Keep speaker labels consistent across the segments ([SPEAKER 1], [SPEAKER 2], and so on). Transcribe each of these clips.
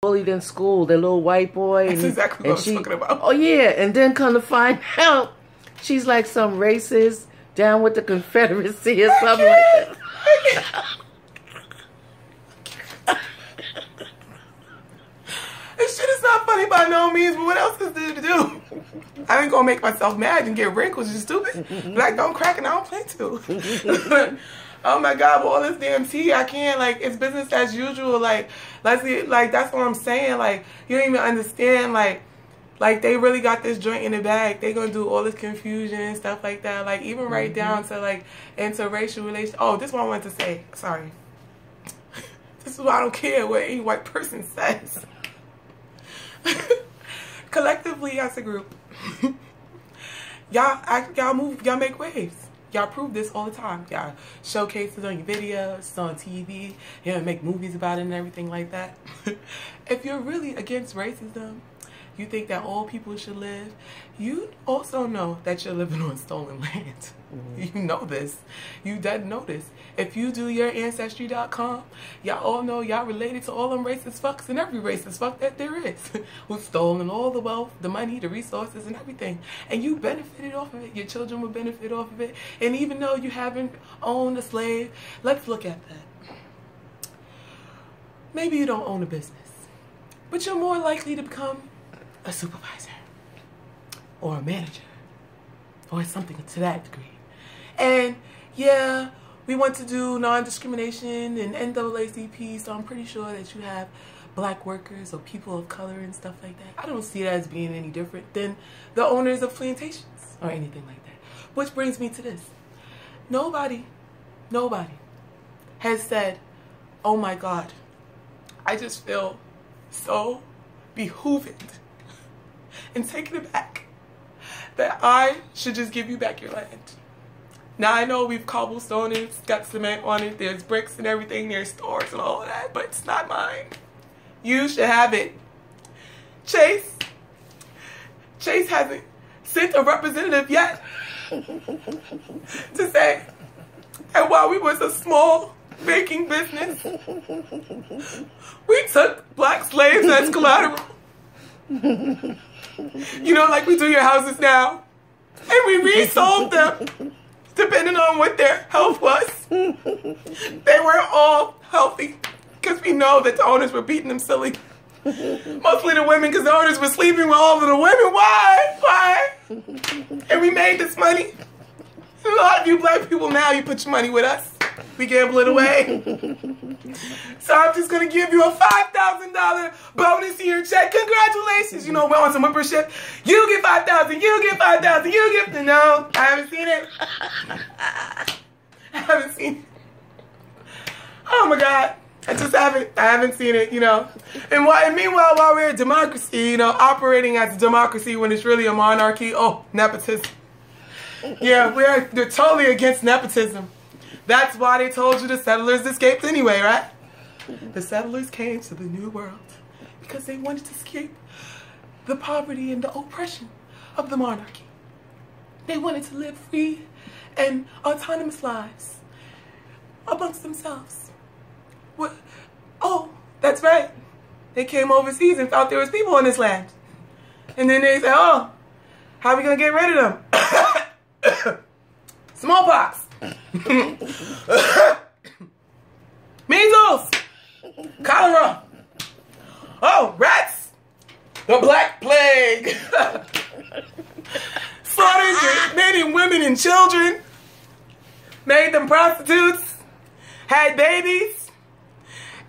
[SPEAKER 1] bullied in school, the little white boy.
[SPEAKER 2] That's exactly what I was talking about.
[SPEAKER 1] Oh yeah, and then come to find out, she's like some racist down with the Confederacy or something like that.
[SPEAKER 2] This shit is not funny by no means, but what else is there to do? I ain't gonna make myself mad and get wrinkles. You're stupid. Black don't crack and I don't play to. Oh my God, with all this damn tea, I can't, like, it's business as usual. Like, let's see, like, that's what I'm saying. Like, you don't even understand, like they really got this joint in the bag. They gonna do all this confusion and stuff like that. Like, even right down to, like, interracial relations. Oh, this is what I wanted to say. Sorry. This is why I don't care what any white person says. Collectively as a group, y'all make waves. Y'all prove this all the time. Y'all showcase it on your videos, it's on TV, you make movies about it and everything like that. If you're really against racism, you think that all people should live, you also know that you're living on stolen land. You know this. You dead know this. If you do your Ancestry.com, y'all all know y'all related to all them racist fucks and every racist fuck that there is who's stolen all the wealth, the money, the resources, and everything. And you benefited off of it. Your children will benefit off of it. And even though you haven't owned a slave, let's look at that. Maybe you don't own a business, but you're more likely to become a supervisor or a manager or something to that degree. And yeah, we want to do non-discrimination and NAACP, so I'm pretty sure that you have black workers or people of color and stuff like that. I don't see that as being any different than the owners of plantations or anything like that. Which brings me to this. Nobody has said, oh my God, I just feel so behooved and taken aback that I should just give you back your land. Now I know we've cobblestoned it, it's got cement on it, there's bricks and everything, there's stores and all of that, but it's not mine. You should have it. Chase hasn't sent a representative yet to say that while we was a small baking business, we took black slaves as collateral. You know, like we do your houses now. And we resold them, depending on what their health was. They weren't all healthy, because we know that the owners were beating them silly. Mostly the women, because the owners were sleeping with all of the women. Why? And we made this money. A lot of you black people now, you put your money with us. We gamble it away. So I'm just going to give you a $5,000 bonus in your check. Congratulations. You know, we're on some whippersnip. You get 5,000. You get 5,000. You get... No, I haven't seen it. I haven't seen it. Oh, my God. I haven't seen it, you know. And meanwhile, while we're a democracy, you know, operating as a democracy when it's really a monarchy, oh, nepotism. Yeah, they're totally against nepotism. That's why they told you the settlers escaped anyway, right? The settlers came to the New World because they wanted to escape the poverty and the oppression of the monarchy. They wanted to live free and autonomous lives amongst themselves. What? Oh, that's right. They came overseas and thought there was people on this land. And then they said, oh, how are we going to get rid of them? Smallpox. Measles. Cholera. Oh, rats. The Black Plague. Slaughtered men and women and children. Made them prostitutes. Had babies.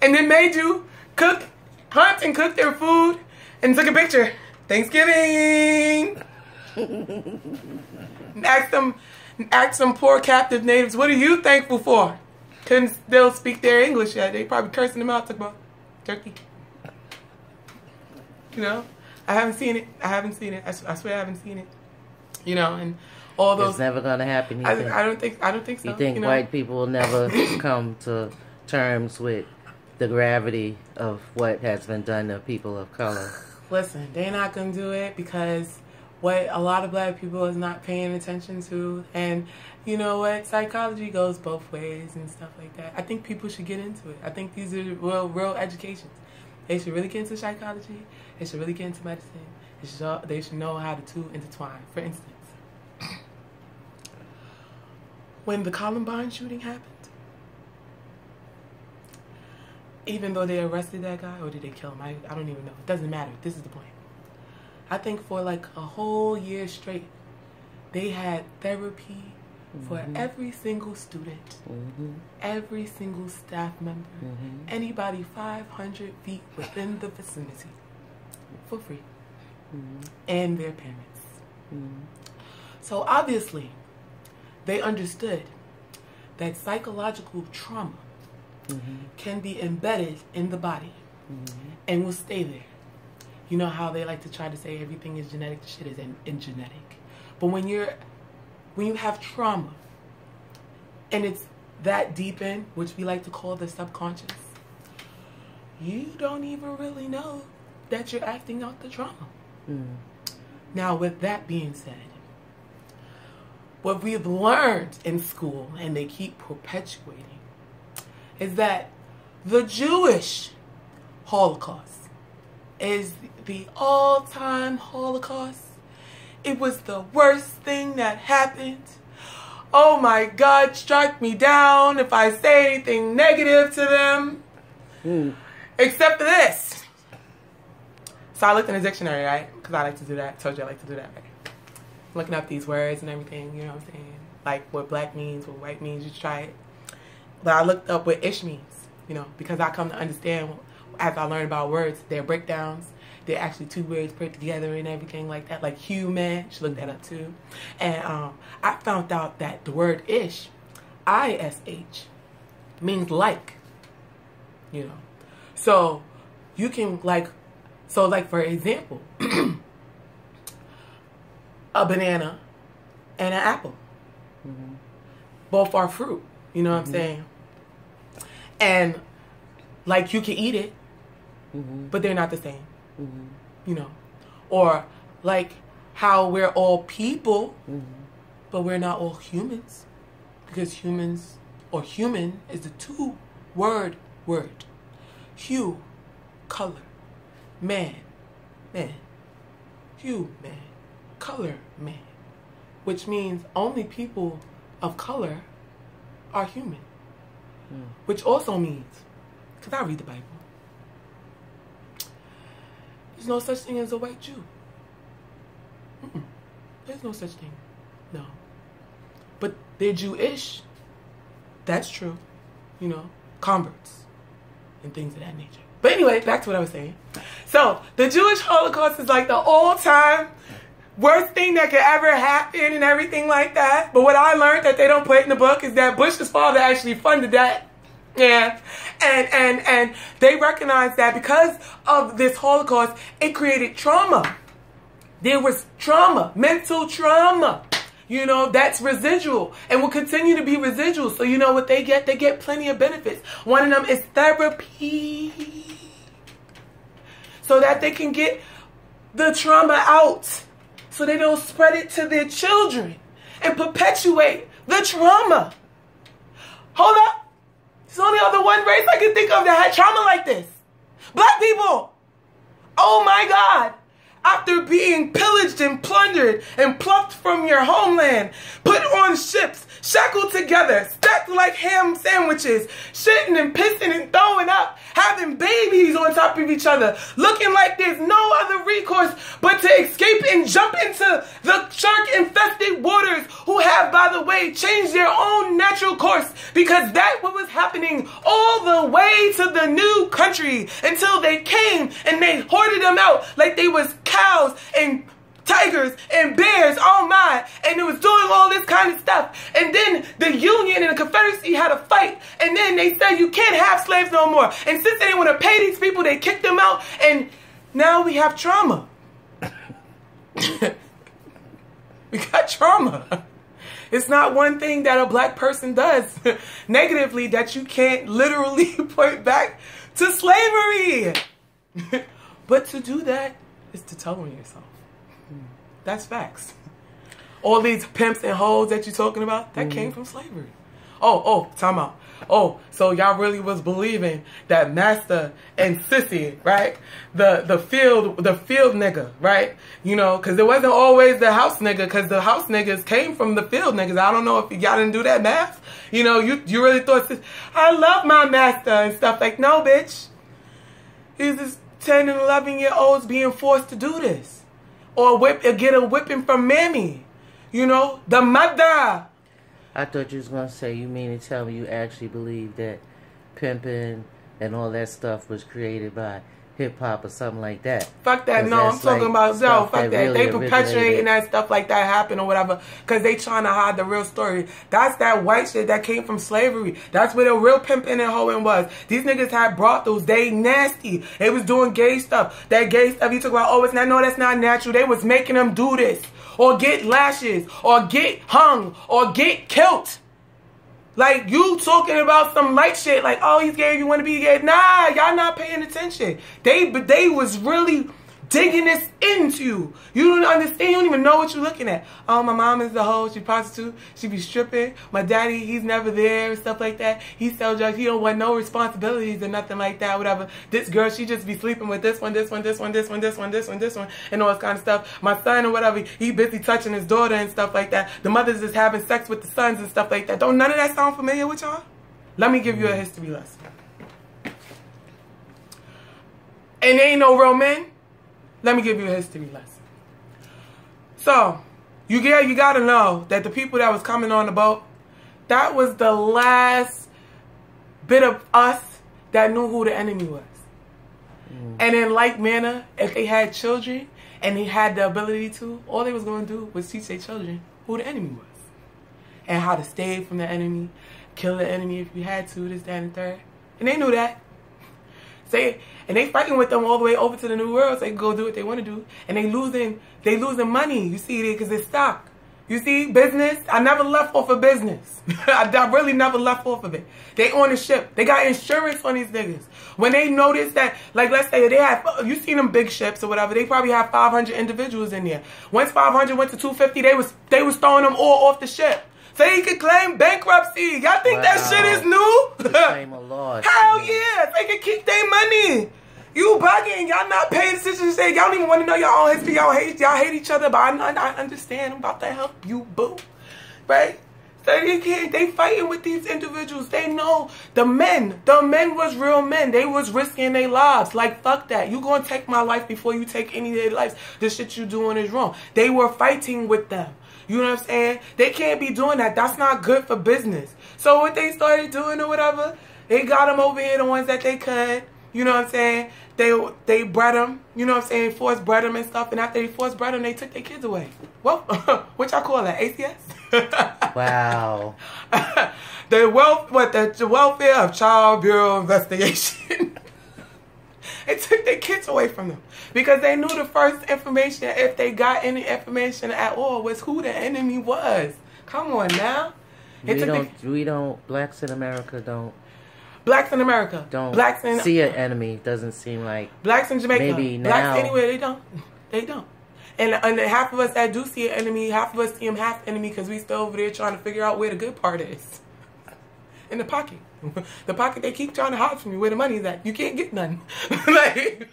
[SPEAKER 2] And then made you hunt and cook their food and took a picture. Thanksgiving. Ask some poor captive natives, what are you thankful for? Couldn't still speak their English yet. They probably cursing them out, talking about turkey. You know? I haven't seen it. I swear I haven't seen it. You know, and all those...
[SPEAKER 1] It's never going to happen.
[SPEAKER 2] I don't think so.
[SPEAKER 1] You think white people will never come to terms with the gravity of what has been done to people of color?
[SPEAKER 2] Listen, they're not going to do it because what a lot of black people is not paying attention to, and you know what, psychology goes both ways and stuff like that. I think people should get into it. I think these are real educations. They should really get into psychology. They should really get into medicine. They should know how the two intertwine. For instance, when the Columbine shooting happened, even though they arrested that guy, or did they kill him? I don't even know. It doesn't matter. This is the point. I think for like a whole year straight, they had therapy for every single student, every single staff member, anybody 500 feet within the vicinity, for free, and their parents. So obviously, they understood that psychological trauma can be embedded in the body and will stay there. You know how they like to try to say everything is genetic? The shit is in genetic. But when you have trauma and it's that deep in, which we like to call the subconscious, you don't even really know that you're acting out the trauma. Now, with that being said, what we've learned in school, and they keep perpetuating, is that the Jewish Holocaust is the all-time Holocaust. It was the worst thing that happened. Oh my God, strike me down if I say anything negative to them. Except for this. So I looked in the dictionary, right? Because I like to do that. I told you I like to do that, right? Looking up these words and everything, you know what I'm saying? Like what black means, what white means, you try it. But I looked up what ish means, you know, because I come to understand as I learn about words, their breakdowns. They're actually two words put together and everything like that. Like human, she looked that up too. And I found out that the word ish, I-S-H, means like, you know. So you can like for example, a banana and an apple. Both are fruit, you know what I'm saying? And like you can eat it, but they're not the same. You know, or like how we're all people, but we're not all humans, because humans or human is a two-word word. Hue, color, man, hue, man, color, man, which means only people of color are human, which also means, because I read the Bible, there's no such thing as a white Jew. There's no such thing. No. But they're Jewish. That's true. You know, converts and things of that nature. But anyway, back to what I was saying. So, the Jewish Holocaust is like the all-time worst thing that could ever happen and everything like that. But what I learned that they don't put in the book is that Bush's father actually funded that. Yeah, and they recognized that because of this Holocaust, it created trauma. There was trauma, mental trauma. You know, that's residual and will continue to be residual. So you know what they get? They get plenty of benefits. One of them is therapy. So that they can get the trauma out. So they don't spread it to their children and perpetuate the trauma. Hold up. There's only other one race I can think of that had trauma like this. Black people. Oh my God. After being pillaged and plundered and plucked from your homeland, put on ships, shackled together, stacked like ham sandwiches, shitting and pissing and throwing up, having babies on top of each other, looking like there's no other recourse but to escape and jump into the shark-infested waters, who have, by the way, changed their own natural course, because that's what was happening all the way to the new country until they came and they hoarded them out like they was cows and tigers and bears, oh my, and it was doing all this kind of stuff. And then the Union and the Confederacy had a fight, and then they said you can't have slaves no more. And since they didn't want to pay these people, they kicked them out, and now we have trauma. We got trauma. It's not one thing that a black person does negatively that you can't literally point back to slavery. But to do that is to tell on yourself. That's facts. All these pimps and hoes that you're talking about, that came from slavery. Oh, time out. oh, so y'all really was believing that Master and Sissy, right? The field nigga, right? You know, because it wasn't always the house nigga, because the house niggas came from the field niggas. I don't know if y'all didn't do that math. You know, you really thought, I love my master and stuff. Like, no, bitch. He's just 10 and 11-year-olds being forced to do this. Or get a whipping from Mammy. You know, the mother.
[SPEAKER 1] I thought you was going to say, you mean to tell me you actually believe that pimping and all that stuff was created by hip-hop or something like that.
[SPEAKER 2] Fuck that. No, I'm talking about, no, fuck that. Really they perpetuating that stuff like that happen or whatever because they trying to hide the real story. That's that white shit that came from slavery. That's where the real pimping and hoeing was. These niggas had brothels. They nasty. They was doing gay stuff. That gay stuff you talk about, oh, it's not, no, that's not natural. They was making them do this or get lashes or get hung or get killed. Like, you talking about some light shit, like, oh, he's gay, you want to be gay. Nah, y'all not paying attention. They was really digging this into you. You don't understand. You don't even know what you're looking at. Oh, my mom is a hoe. She prostitute. She be stripping. My daddy, he's never there and stuff like that. He sells drugs. He don't want no responsibilities or nothing like that, whatever. This girl, she just be sleeping with this one, and all this kind of stuff. My son or whatever, he busy touching his daughter and stuff like that. The mothers is having sex with the sons and stuff like that. Don't none of that sound familiar with y'all? Let me give you a history lesson. And they ain't no real men. Let me give you a history lesson. So, you gotta know that the people that was coming on the boat, that was the last bit of us that knew who the enemy was. And in like manner, if they had children and they had the ability to, all they was going to do was teach their children who the enemy was. And how to stay from the enemy, kill the enemy if you had to, this, that, and the third. And they knew that. And they fighting with them all the way over to the New World so they can go do what they want to do. And they losing money, you see, because it's stock. You see, business, I never left off of business. I really never left off of it. They on the ship. They got insurance on these niggas. When they notice that, like, let's say they have, you seen them big ships or whatever, they probably have 500 individuals in there. Once 500 went to 250, they was throwing them all off the ship. So he could claim bankruptcy. Y'all think that shit is new?
[SPEAKER 1] Claim a loss.
[SPEAKER 2] Hell yeah. They can keep their money. You bugging. Y'all not paying attention to say. Y'all don't even want to know your own history. Y'all hate each other. But I understand. I'm about to help you, boo. Right? So they fighting with these individuals. They know the men was real men. They was risking their lives. Like, fuck that. You gonna take my life before you take any of their lives. The shit you doing is wrong. They were fighting with them. You know what I'm saying? They can't be doing that. That's not good for business. So what they started doing or whatever, they got them over here, the ones that they could. You know what I'm saying? They bred them. You know what I'm saying? Forced bred them and stuff. And after they forced bred them, they took their kids away. Well, what y'all call that? ACS?
[SPEAKER 1] Wow.
[SPEAKER 2] The welfare of Child Bureau Investigation. They took their kids away from them because they knew the first information, if they got any information at all, was who the enemy was. Come on now.
[SPEAKER 1] Blacks in America don't.
[SPEAKER 2] Blacks in America
[SPEAKER 1] don't
[SPEAKER 2] blacks in,
[SPEAKER 1] see an enemy. Doesn't seem like.
[SPEAKER 2] Blacks in Jamaica.
[SPEAKER 1] Maybe now.
[SPEAKER 2] Blacks anywhere, they don't. They don't. And half of us that do see an enemy, half of us see him half enemy because we still over there trying to figure out where the good part is. In the pocket. The pocket they keep trying to hide from you, where the money is at. You can't get none. Like,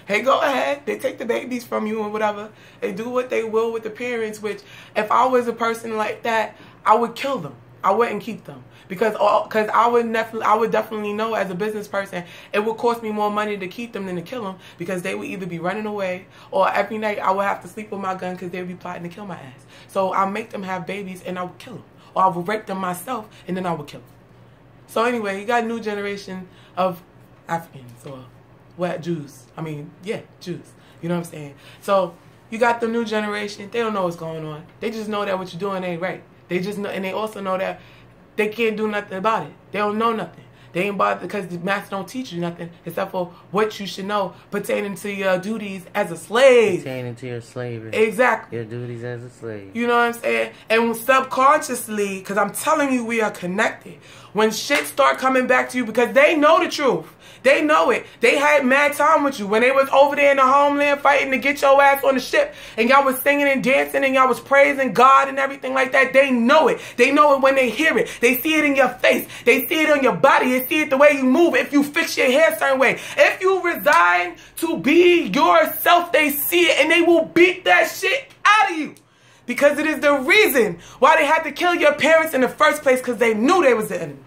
[SPEAKER 2] hey, go ahead. They take the babies from you or whatever. They do what they will with the parents, which if I was a person like that, I would kill them. I wouldn't keep them. Because I would definitely know as a business person, it would cost me more money to keep them than to kill them because they would either be running away or every night I would have to sleep with my gun because they would be plotting to kill my ass. So I'll make them have babies and I would kill them. Or I would rape them myself and then I would kill them. So anyway, you got a new generation of Africans or what, Jews. I mean, yeah, Jews. You know what I'm saying? So you got the new generation. They don't know what's going on. They just know that what you're doing ain't right. They just know, and they also know that they can't do nothing about it. They don't know nothing. They ain't bothered because the master don't teach you nothing except for what you should know pertaining to your duties as a slave.
[SPEAKER 1] Pertaining to your slavery.
[SPEAKER 2] Exactly.
[SPEAKER 1] Your duties as a slave.
[SPEAKER 2] You know what I'm saying? And subconsciously, because I'm telling you we are connected, when shit start coming back to you, because they know the truth. They know it. They had mad time with you when they was over there in the homeland fighting to get your ass on the ship, and y'all was singing and dancing and y'all was praising God and everything like that. They know it. They know it when they hear it. They see it in your face. They see it on your body. They see it the way you move. If you fix your hair a certain way. If you resign to be yourself, they see it and they will beat that shit out of you. Because it is the reason why they had to kill your parents in the first place, because they knew they was the enemy.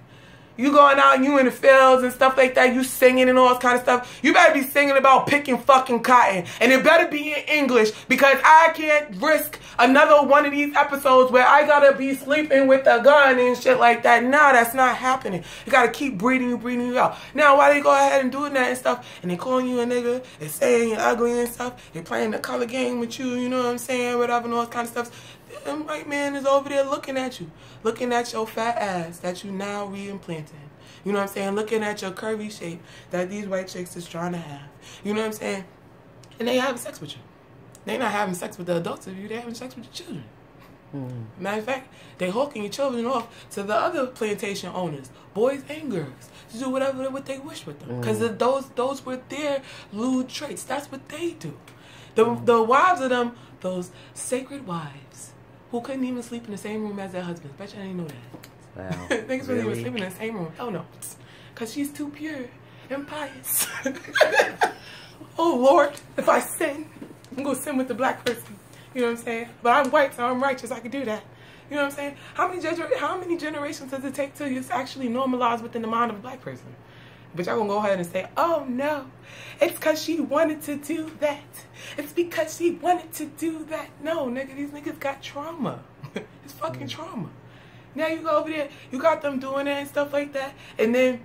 [SPEAKER 2] You going out and you in the fields and stuff like that, you singing and all this kind of stuff. You better be singing about picking fucking cotton. And it better be in English, because I can't risk another one of these episodes where I gotta be sleeping with a gun and shit like that. Nah, that's not happening. You gotta keep breeding you out. Now, why they go ahead and doing that and stuff, and they calling you a nigga, they saying you're ugly and stuff, they playing the color game with you, you know what I'm saying, whatever and all this kind of stuff. The white man is over there looking at you. Looking at your fat ass that you now reimplanting. You know what I'm saying? Looking at your curvy shape that these white chicks is trying to have. You know what I'm saying? And they having sex with you. They not having sex with the adults of you. They having sex with your children. Matter of fact, they hawking your children off to the other plantation owners, boys and girls, to do whatever what they wish with them. Because those were their lewd traits. That's what they do. The wives of them, those sacred wives, who couldn't even sleep in the same room as their husbands. Bet you I didn't know that. Wow. Niggas really? Even sleeping in the same room. Oh no. Because she's too pure and pious. Oh Lord, if I sin, I'm going to sin with the black person. You know what I'm saying? But I'm white, so I'm righteous. I can do that. You know what I'm saying? How many generations does it take till it's actually normalized within the mind of a black person? But y'all gonna go ahead and say, oh no, it's because she wanted to do that. It's because she wanted to do that. No, nigga, these niggas got trauma. It's fucking trauma. Now you go over there, you got them doing that and stuff like that. And then,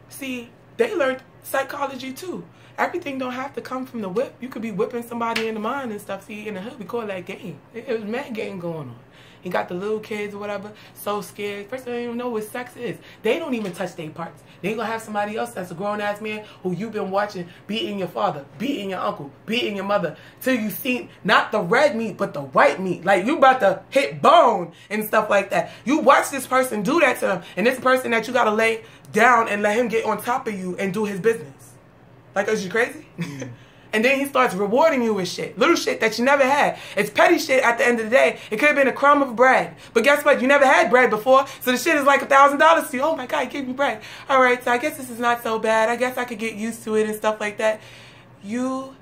[SPEAKER 2] see, they learned psychology too. Everything don't have to come from the whip. You could be whipping somebody in the mind and stuff. See, in the hood, we call that game. It was mad game going on. You got the little kids or whatever, so scared. First, they don't even know what sex is. They don't even touch their parts. They ain't gonna have somebody else that's a grown-ass man who you've been watching beating your father, beating your uncle, beating your mother, till you see not the red meat, but the white meat. Like, you about to hit bone and stuff like that. You watch this person do that to them, and this person that you gotta lay down and let him get on top of you and do his business. Like, is you crazy? And then he starts rewarding you with shit. Little shit that you never had. It's petty shit at the end of the day. It could have been a crumb of bread. But guess what? You never had bread before. So the shit is like $1,000 to you. Oh my God, he gave me bread. All right, so I guess this is not so bad. I guess I could get used to it and stuff like that. You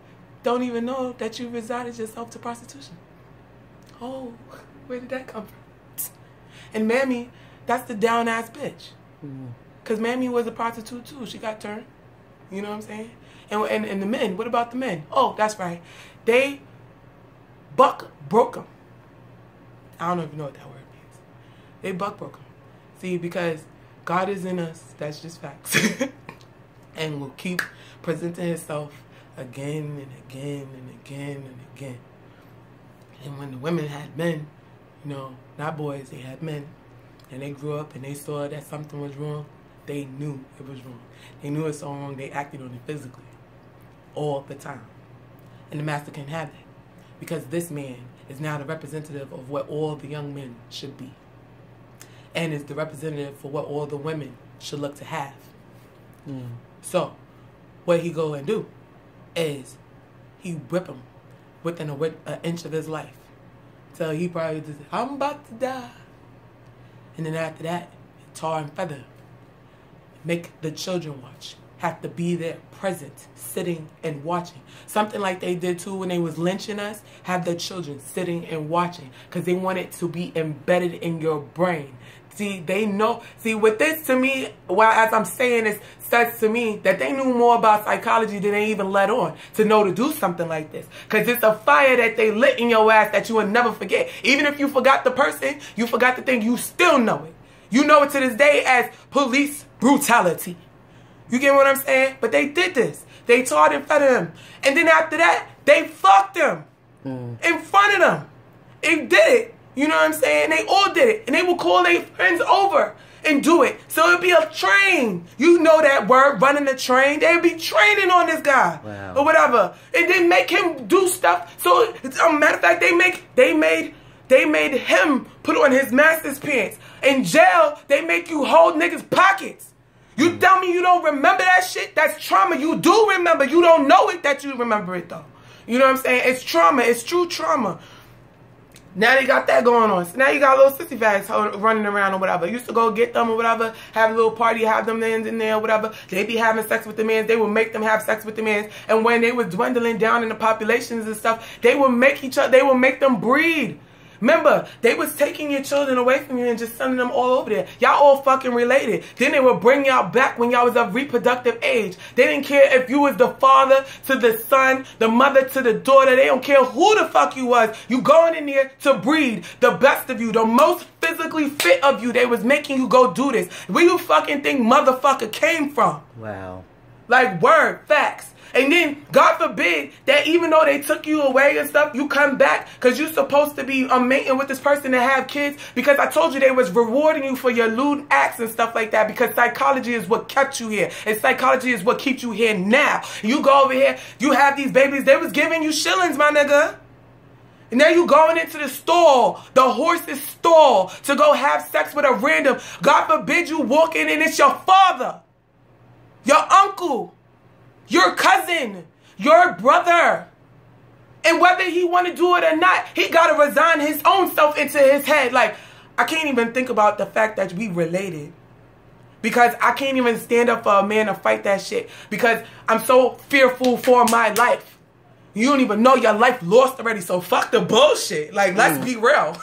[SPEAKER 2] don't even know that you resigned yourself to prostitution. Oh, where did that come from? And Mammy, that's the down-ass bitch. Because Mammy was a prostitute too. She got turned. You know what I'm saying? And the men, what about the men? Oh, that's right. They buck broke them. I don't know if you know what that word means. They buck broke them. See, because God is in us. That's just facts. And will keep presenting himself again and again and again and again. And when the women had men, you know, not boys, they had men. And they grew up and they saw that something was wrong. They knew it was wrong. They knew it was so wrong, they acted on it physically. All the time. And the master can have that. Because this man is now the representative of what all the young men should be. And is the representative for what all the women should look to have. So, what he go and do is he whip him within an inch of his life. So he probably just, I'm about to die. And then after that, tar and feather. Make the children watch. Have to be there, present, sitting and watching. Something like they did too when they was lynching us. Have the children sitting and watching. Because they want it to be embedded in your brain. See, they know. See, with this to me, while as I'm saying this, says to me that they knew more about psychology than they even let on to know to do something like this. Because it's a fire that they lit in your ass that you will never forget. Even if you forgot the person, you forgot the thing, you still know it. You know it to this day as police brutality. You get what I'm saying? But they did this. They tarred and feathered him. And then after that, they fucked him in front of them. They did it. You know what I'm saying? They all did it. And they would call their friends over and do it. So it'd be a train. You know that word, running the train. They'd be training on this guy.
[SPEAKER 1] Wow.
[SPEAKER 2] Or whatever. And then make him do stuff. So, as a matter of fact, they made him put on his master's pants. In jail, they make you hold niggas' pockets. You tell me you don't remember that shit? That's trauma. You do remember. You don't know it that you remember it, though. You know what I'm saying? It's trauma. It's true trauma. Now they got that going on. So now you got little sissy fags running around or whatever. Used to go get them or whatever, have a little party, have them in there or whatever. They be having sex with the mans. They would make them have sex with the mans. And when they were dwindling down in the populations and stuff, they would make them breed. Remember, they was taking your children away from you and just sending them all over there. Y'all all fucking related. Then they would bring y'all back when y'all was of reproductive age. They didn't care if you was the father to the son, the mother to the daughter. They don't care who the fuck you was. You going in there to breed the best of you, the most physically fit of you. They was making you go do this. Where you fucking think motherfucker came from?
[SPEAKER 1] Wow.
[SPEAKER 2] Like, word, facts. And then, God forbid, that even though they took you away and stuff, you come back because you're supposed to be mating with this person and have kids. Because I told you they was rewarding you for your lewd acts and stuff like that. Because psychology is what kept you here. And psychology is what keeps you here now. You go over here, you have these babies. They was giving you shillings, my nigga. And now you going into the stall, the horse's stall, to go have sex with a random. God forbid you walk in and it's your father, your uncle, your cousin, your brother. And whether he want to do it or not, he got to resign his own self into his head. Like, I can't even think about the fact that we related. Because I can't even stand up for a man to fight that shit. Because I'm so fearful for my life. You don't even know your life lost already, so fuck the bullshit. Like, let's be real.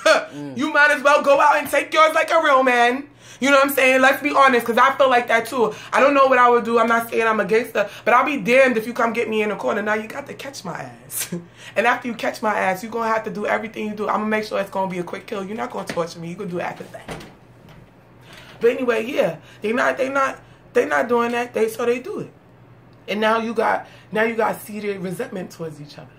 [SPEAKER 2] You might as well go out and take yours like a real man. You know what I'm saying? Let's be honest, because I feel like that too. I don't know what I would do. I'm not saying I'm a gangster, but I'll be damned if you come get me in the corner. Now you got to catch my ass. And after you catch my ass, you're going to have to do everything you do. I'm going to make sure it's going to be a quick kill. You're not going to torture me. You're going to do it after that. But anyway, yeah, they not doing that. So they do it. And now you got seated resentment towards each other.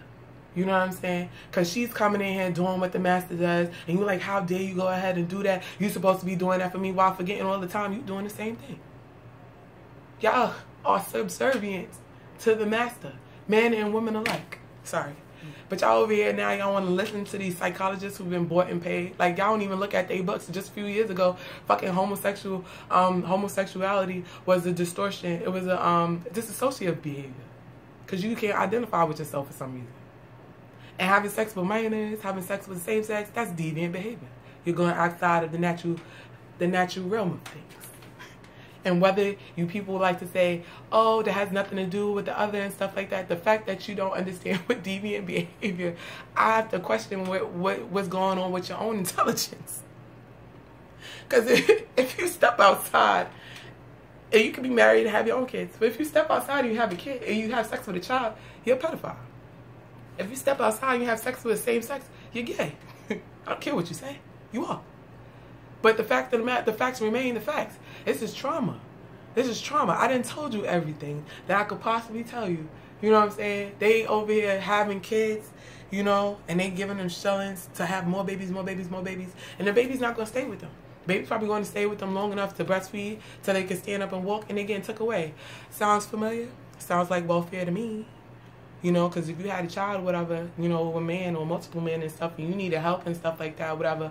[SPEAKER 2] You know what I'm saying? Because she's coming in here doing what the master does. And you're like, how dare you go ahead and do that? You're supposed to be doing that for me while forgetting all the time you're doing the same thing. Y'all are subservient to the master. Men and women alike. Sorry. But y'all over here now, y'all want to listen to these psychologists who've been bought and paid. Like, y'all don't even look at their books. Just a few years ago, fucking homosexuality was a distortion. It was a dissociative behavior. Because you can't identify with yourself for some reason. And having sex with minors, having sex with same sex, that's deviant behavior. You're going outside of the natural realm of things. And whether you people like to say, oh, that has nothing to do with the other and stuff like that, the fact that you don't understand what deviant behavior, I have to question what's going on with your own intelligence. Because if you step outside, and you can be married and have your own kids, but if you step outside and you have a kid and you have sex with a child, you're a pedophile. If you step outside and you have sex with the same sex, you're gay. I don't care what you say. You are. But the fact of the matter, the facts remain the facts. This is trauma. This is trauma. I done told you everything that I could possibly tell you. You know what I'm saying? They over here having kids, you know, and they giving them shillings to have more babies, more babies, more babies. And the baby's not going to stay with them. Baby's probably going to stay with them long enough to breastfeed till they can stand up and walk and they're getting took away. Sounds familiar? Sounds like welfare to me. You know, because if you had a child or whatever, you know, a man or multiple men and stuff, and you needed help and stuff like that, whatever,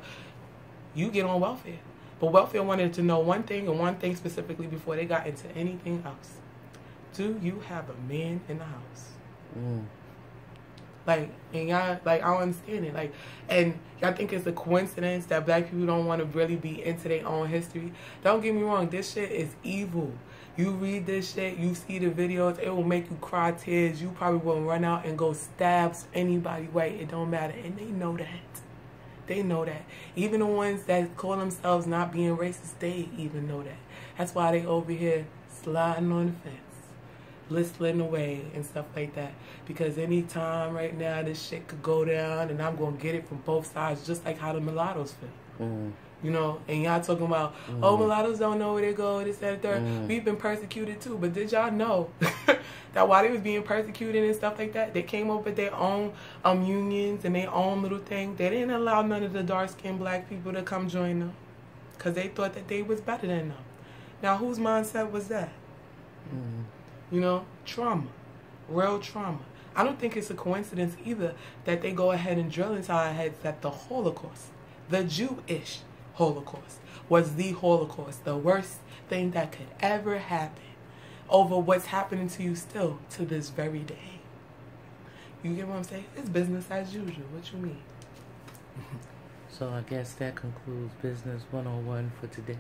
[SPEAKER 2] you get on welfare. But welfare wanted to know one thing and one thing specifically before they got into anything else. Do you have a man in the house? Like, and y'all, like, I don't understand it. Like, and y'all think it's a coincidence that black people don't want to really be into their own history? Don't get me wrong, this shit is evil. You read this shit, you see the videos, it will make you cry tears. You probably will run out and go stab anybody, right? It don't matter. And they know that. They know that. Even the ones that call themselves not being racist, they even know that. That's why they over here sliding on the fence, blistering away and stuff like that. Because anytime right now this shit could go down and I'm going to get it from both sides, just like how the mulattoes feel. You know, and y'all talking about, oh, mulattoes don't know where they go, this, that, and third. We've been persecuted too. But did y'all know that while they was being persecuted and stuff like that, they came up with their own unions and their own little thing. They didn't allow none of the dark-skinned black people to come join them. because they thought that they was better than them. Now, whose mindset was that? You know, trauma, real trauma. I don't think it's a coincidence either that they go ahead and drill into our heads that the Holocaust, the Jewish Holocaust, was the Holocaust, the worst thing that could ever happen, over what's happening to you still to this very day. You get what I'm saying? It's business as usual. What you mean?
[SPEAKER 1] So I guess that concludes Business 101 for today.